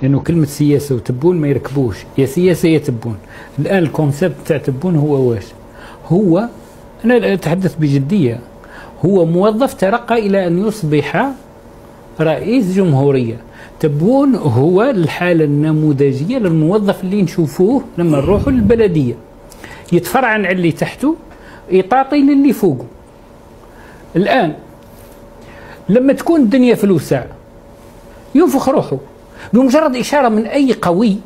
لانه كلمه سياسه وتبون ما يركبوش، يا سياسه يا تبون. الان الكونسيبت تاع تبون هو واش؟ هو انا اتحدث بجديه، هو موظف ترقى الى ان يصبح رئيس جمهوريه. تبون هو الحاله النموذجيه للموظف اللي نشوفوه لما نروحوا للبلديه، يتفرعن على اللي تحته، يطاطي للي فوقه. الان لما تكون الدنيا في الوسع ينفخ روحه بمجرد إشارة من أي قوي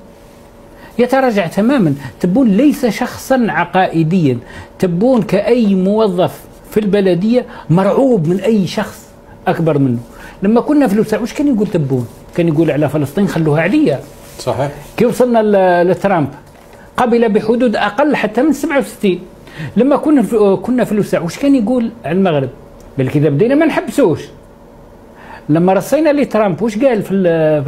يتراجع تماما. تبون ليس شخصا عقائديا، تبون كأي موظف في البلدية مرعوب من أي شخص أكبر منه. لما كنا في الوسع وش كان يقول تبون؟ كان يقول على فلسطين خلوها عليا. صحيح. كي وصلنا لترامب قبل بحدود أقل حتى من 67. لما كنا في الوسع وش كان يقول على المغرب؟ بل كذا بدينا ما نحبسوش. لما رصينا لترامب وش قال في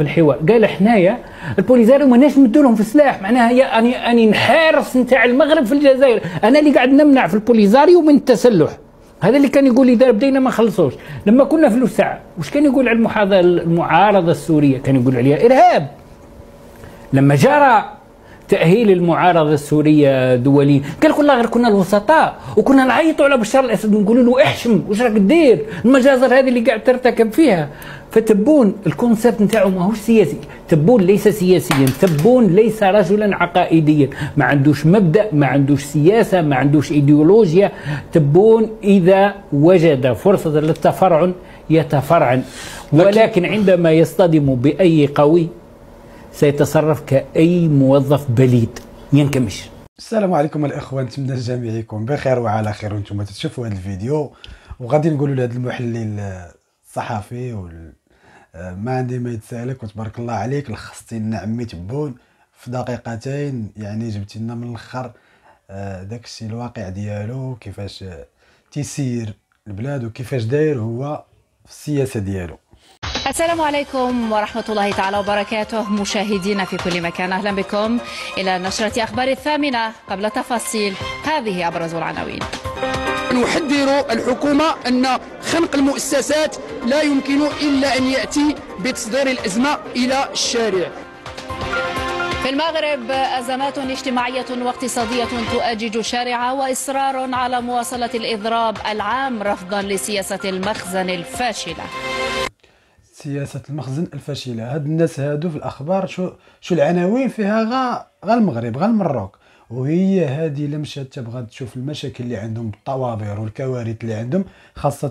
الحوار؟ قال حنايا البوليزاريو ماناش نمدوا لهم في السلاح، معناها هي اني نحارس نتاع المغرب في الجزائر، انا اللي قاعد نمنع في البوليزاريو من التسلح. هذا اللي كان يقول اذا بدينا ما نخلصوش. لما كنا في الوسع وش كان يقول على المعارضه السوريه؟ كان يقول عليها ارهاب. لما جرى تأهيل المعارضة السورية دوليا قال والله غير كنا الوسطاء وكنا نعيطوا على بشار الأسد ونقولوا له احشم وش راك دير المجازر هذه اللي قاعد ترتكب فيها. فتبون الكونسيبت نتاعو ماهوش سياسي، تبون ليس سياسيا، تبون ليس رجلا عقائديا، ما عندوش مبدأ، ما عندوش سياسة، ما عندوش ايديولوجيا. تبون إذا وجد فرصة للتفرعن يتفرعن، ولكن عندما يصطدم بأي قوي سيتصرف كأي موظف بليد ينكمش. السلام عليكم الاخوان، نتمنى الجميع يكون بخير وعلى خير وانتم تشوفوا هذا الفيديو. وغادي نقولوا لهذا المحلل الصحفي ما عندي ما يتسالك وتبارك الله عليك، لخصتي لنا عمي تبون في دقيقتين، يعني جبتي لنا من الاخر داكشي الواقع ديالو، كيفاش تيسير البلاد وكيفاش داير هو في السياسه ديالو. السلام عليكم ورحمة الله تعالى وبركاته مشاهدينا في كل مكان، أهلا بكم إلى نشرة أخبار الثامنة. قبل تفاصيل هذه أبرز العناوين. نحذر الحكومة أن خنق المؤسسات لا يمكن إلا أن يأتي بتصدير الأزمة إلى الشارع. في المغرب أزمات اجتماعية واقتصادية تؤجج الشارع، وإصرار على مواصلة الإضراب العام رفضا لسياسة المخزن الفاشلة. سياسة المخزن الفاشلة، هاد الناس هادو في الأخبار شو العناوين فيها غا المغرب غا المروك، وهي هادي إلا مشات تبغى تشوف المشاكل اللي عندهم بالطوابير والكوارث اللي عندهم، خاصة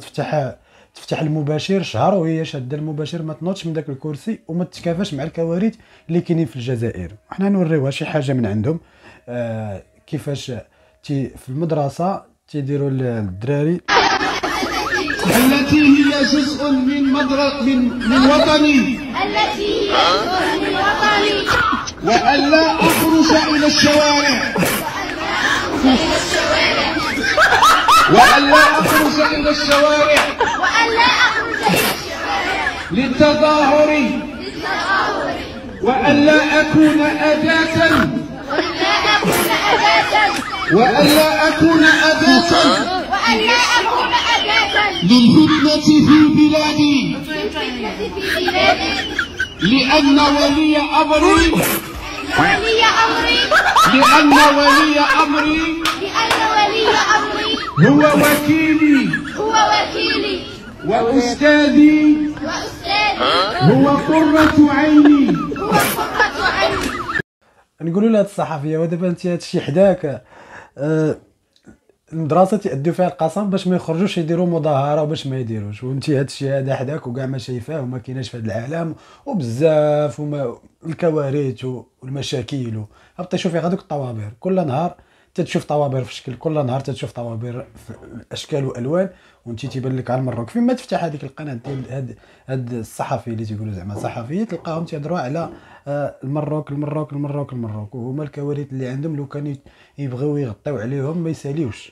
تفتح المباشر شهر وهي شادة المباشر ما تنوضش من داك الكرسي وما تتكافاش مع الكوارث اللي كاينين في الجزائر. وحنا نوريوها شي حاجة من عندهم، كيفاش في المدرسة تيديروا الدراري التي هي جزء من وطني، التي هي جزء من وطني، وألا أخرج إلى الشوارع، وألا أخرج إلى الشوارع للتظاهر، وألا أكون أداة للفتنة في بلادي، لأن ولي أمري هو وكيلي وأستاذي هو قرة عيني. نقولوا لها الصحفيه ودابا انت هادشي حداك المدرسه تيأدوا فيها القسم باش ما يخرجوش يديروا مظاهره وباش ما يديروش، وانت هادشي هذا حداك وكاع ما شايفاه وما كايناش في هذا العالم وبزاف الكوارث والمشاكل. هبطي شوفي غادوك الطوابير كل نهار تتشوف طوابير في شكل، كل نهار تتشوف طوابير في اشكال والوان، وانت تيبان لك على المروك فين ما تفتح هذيك القناه ديال هاد الصحفي اللي تيقولوا زعما صحفيه تلقاهم تيهضروا على المروك، وهما الكوارث اللي عندهم لو كانوا يبغيو يغطيو عليهم ما يساليوش.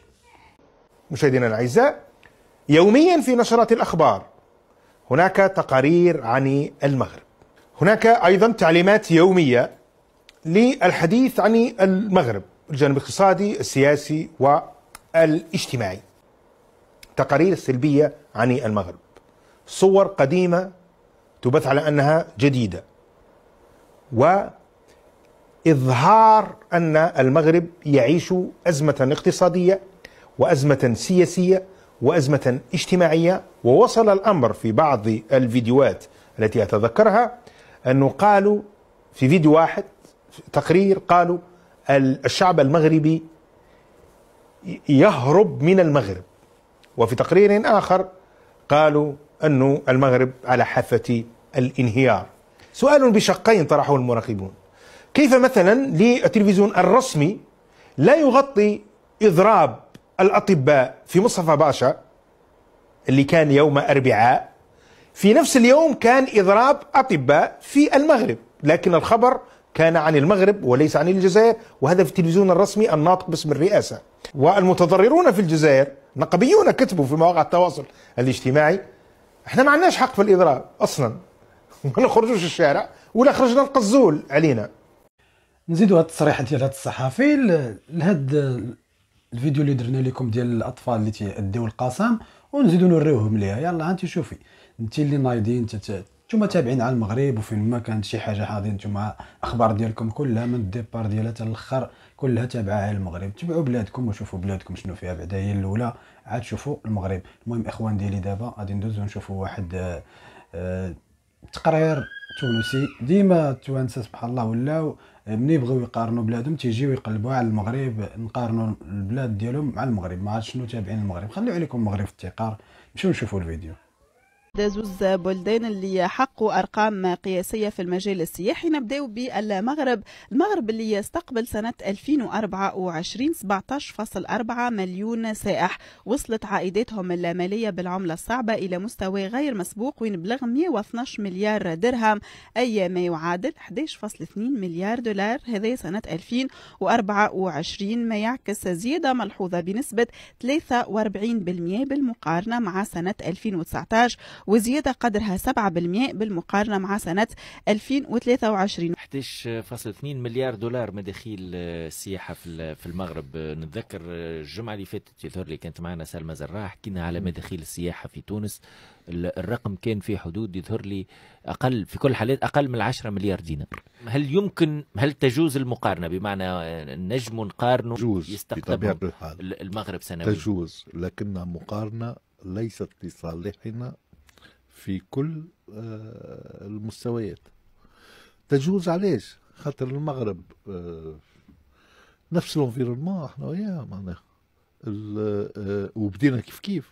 مشاهدينا الاعزاء، يوميا في نشرات الاخبار هناك تقارير عن المغرب، هناك ايضا تعليمات يوميه للحديث عن المغرب، الجانب الاقتصادي السياسي والاجتماعي. تقارير سلبيه عن المغرب، صور قديمه تبث على انها جديده، وإظهار أن المغرب يعيش أزمة اقتصادية وأزمة سياسية وأزمة اجتماعية. ووصل الأمر في بعض الفيديوهات التي أتذكرها أنه قالوا في فيديو واحد تقرير، قالوا الشعب المغربي يهرب من المغرب، وفي تقرير آخر قالوا أن المغرب على حافة الانهيار. سؤال بشقين طرحه المراقبون: كيف مثلا للتلفزيون الرسمي لا يغطي إضراب الأطباء في مصطفى باشا اللي كان يوم أربعاء، في نفس اليوم كان إضراب أطباء في المغرب، لكن الخبر كان عن المغرب وليس عن الجزائر، وهذا في التلفزيون الرسمي الناطق باسم الرئاسة. والمتضررون في الجزائر نقبيون كتبوا في مواقع التواصل الاجتماعي: احنا ما عندناش حق في الإضراب أصلا، ما نخرجوش الشارع ولا خرجنا القزول علينا. نزيدوا هاد التصريح ديال هاد الصحفي لهاد الفيديو اللي درنا لكم ديال الاطفال اللي تيأديو القسم، ونزيدوا نوريوهم ليها. يلا انت شوفي، انت اللي نايضين نتوما تابعين على المغرب، وفين ما كانت شي حاجه حاضرين نتوما الاخبار ديالكم كلها من الديبار ديالها حتى الاخر كلها تابعه على المغرب. تبعوا بلادكم وشوفوا بلادكم شنو فيها بعدا، هي الاولى عاد شوفوا المغرب. المهم اخوان ديالي دابا غادي ندوزو نشوفوا واحد تقرير تونسي. ديما التوانسه سبحان الله ولاو ملي يبغيو يقارنوا بلادهم تيجيو يقلبوا على المغرب، نقارنوا البلاد ديالهم مع المغرب، ما عرفتش شنو تابعين المغرب. خليو عليكم المغرب في التقار، نمشيو نشوفوا الفيديو. زوز بلدان اللي حققوا ارقام قياسيه في المجال السياحي. نبداو بالمغرب. المغرب اللي يستقبل سنه 2024 17.4 مليون سائح، وصلت عائداتهم الماليه بالعمله الصعبه الى مستوى غير مسبوق وين بلغ 112 مليار درهم، اي ما يعادل 11.2 مليار دولار، هذا سنه 2024، ما يعكس زياده ملحوظه بنسبه 43% بالمقارنه مع سنه 2019، وزيادة قدرها 7% بالمقارنة مع سنة 2023. 11.2 مليار دولار مداخيل السياحة في المغرب. نتذكر الجمعة اللي فاتت يظهر لي كانت معنا سلمى زراح، حكينا على مداخيل السياحة في تونس. الرقم كان في حدود يظهر لي أقل، في كل الحالات أقل من 10 مليار دينار. هل تجوز المقارنة؟ بمعنى نجم نقارنه يستقطب المغرب سنويا؟ تجوز، لكنها مقارنة ليست لصالحنا في كل المستويات. تجوز علاش؟ خاطر المغرب نفس الانفيرونمون احنا وياه معناها، وبدينا كيف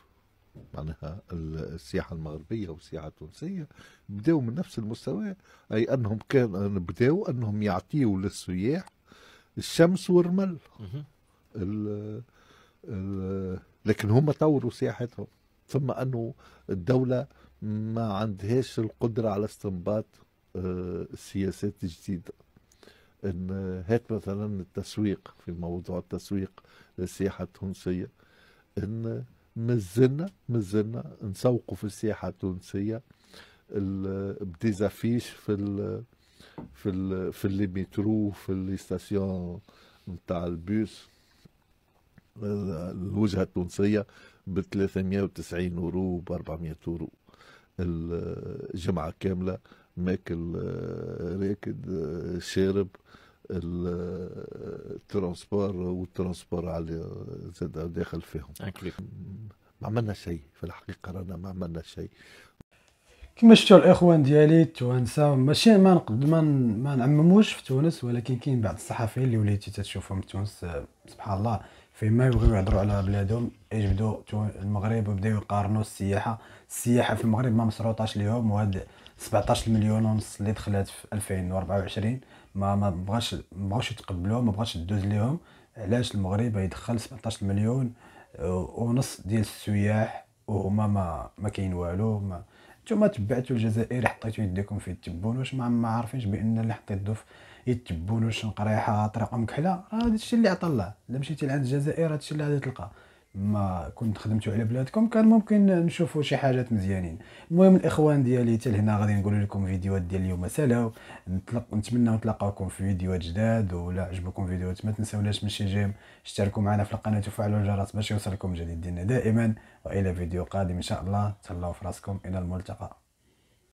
معناها السياحه المغربيه والسياحه التونسيه بداوا من نفس المستوى، اي انهم بداوا انهم يعطيوا للسياح الشمس والرمل. لكن هم طوروا سياحتهم، ثم انه الدوله ما عندهاش القدرة على استنباط السياسات الجديدة. ان هات مثلا التسويق، في موضوع التسويق للسياحة التونسية، ان مازلنا نسوقوا في السياحة التونسية بديزافيش في اللي مترو، في الستاسيون نتاع البوس، الوجهة التونسية ب 390 يورو ب 400 يورو الجمعة كاملة، ماكل راكد شارب، الترانسبور والترانسبور على زاد داخل فيهم. ما عملنا شيء في الحقيقة، رانا ما عملنا شيء. كما شفتوا الاخوان ديالي التوانسه، ماشي ما نقد ما نعمموش في تونس، ولكن كاين بعض الصحفيين اللي وليتي تشوفهم في تونس سبحان الله فيما يبغيو يهضروا على بلادهم يجبدوا المغرب ويبداو يقارنوا السياحه في المغرب ما مسروطاش ليهم. وهاد 17 مليون ونص اللي دخلت في 2024 ما بغاوش يتقبلوه، ما بغاش تدوز ليهم. علاش المغرب يدخل 17 مليون ونص ديال السياح وهما ما كاين والو؟ نتوما تبعتوا الجزائر حطيتوا يديكم في التبون، واش ما عارفينش بان اللي حطيتو في التبون واش قريحه طريقه مكحله؟ هذا الشيء اللي عطا الله. الا مشيتي لعند الجزائر هذا الشيء اللي غادي تلقى. ما كنت خدمتوا على بلادكم كان ممكن نشوفوا شي حاجات مزيانين. المهم الاخوان ديالي حتى لهنا غادي نقول لكم فيديوهات ديال اليوم سالاو. نتمنى نتلاقاوكم في فيديوهات جداد، ولا عجبكم فيديوهات ما تنساوناش ماشي جيم اشتركوا معنا في القناه وفعلوا الجرس باش يوصلكم جديد ديالنا دائما، والى فيديو قادم ان شاء الله. تهلاو في راسكم، الى الملتقى.